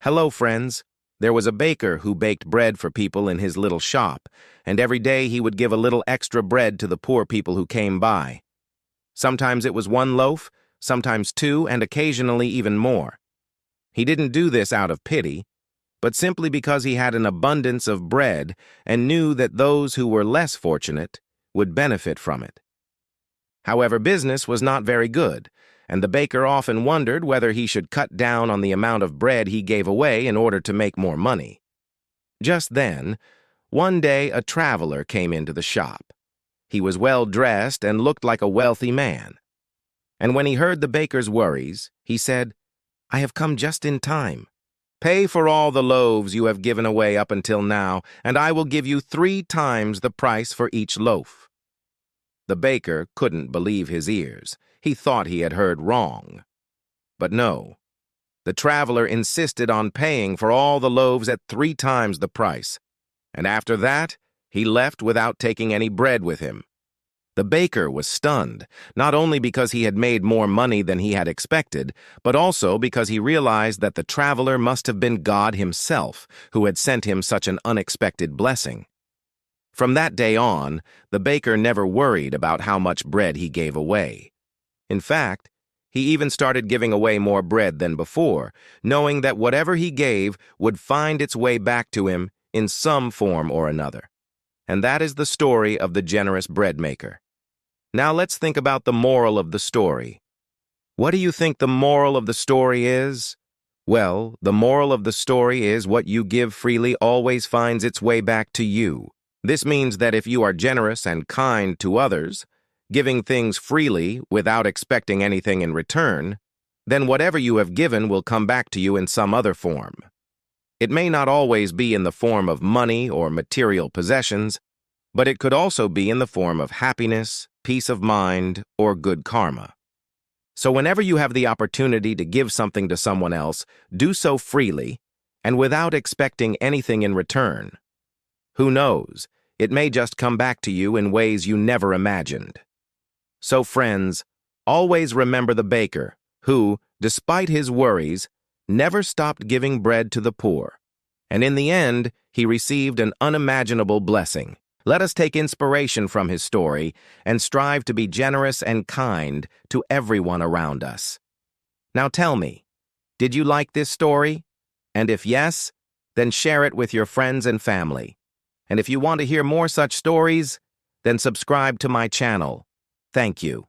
Hello, friends. There was a baker who baked bread for people in his little shop, and every day he would give a little extra bread to the poor people who came by. Sometimes it was one loaf, sometimes two, and occasionally even more. He didn't do this out of pity, but simply because he had an abundance of bread and knew that those who were less fortunate would benefit from it. However, business was not very good, and the baker often wondered whether he should cut down on the amount of bread he gave away in order to make more money. Just then, one day a traveler came into the shop. He was well dressed and looked like a wealthy man. And when he heard the baker's worries, he said, "I have come just in time. Pay for all the loaves you have given away up until now, and I will give you 3 times the price for each loaf." The baker couldn't believe his ears. He thought he had heard wrong. But no. The traveler insisted on paying for all the loaves at 3 times the price, and after that, he left without taking any bread with him. The baker was stunned, not only because he had made more money than he had expected, but also because he realized that the traveler must have been God himself who had sent him such an unexpected blessing. From that day on, the baker never worried about how much bread he gave away. In fact, he even started giving away more bread than before, knowing that whatever he gave would find its way back to him in some form or another. And that is the story of the generous breadmaker. Now let's think about the moral of the story. What do you think the moral of the story is? Well, the moral of the story is what you give freely always finds its way back to you. This means that if you are generous and kind to others, giving things freely without expecting anything in return, then whatever you have given will come back to you in some other form. It may not always be in the form of money or material possessions, but it could also be in the form of happiness, peace of mind, or good karma. So whenever you have the opportunity to give something to someone else, do so freely and without expecting anything in return. Who knows, it may just come back to you in ways you never imagined. So friends, always remember the baker, who, despite his worries, never stopped giving bread to the poor. And in the end, he received an unimaginable blessing. Let us take inspiration from his story and strive to be generous and kind to everyone around us. Now tell me, did you like this story? And if yes, then share it with your friends and family. And if you want to hear more such stories, then subscribe to my channel. Thank you.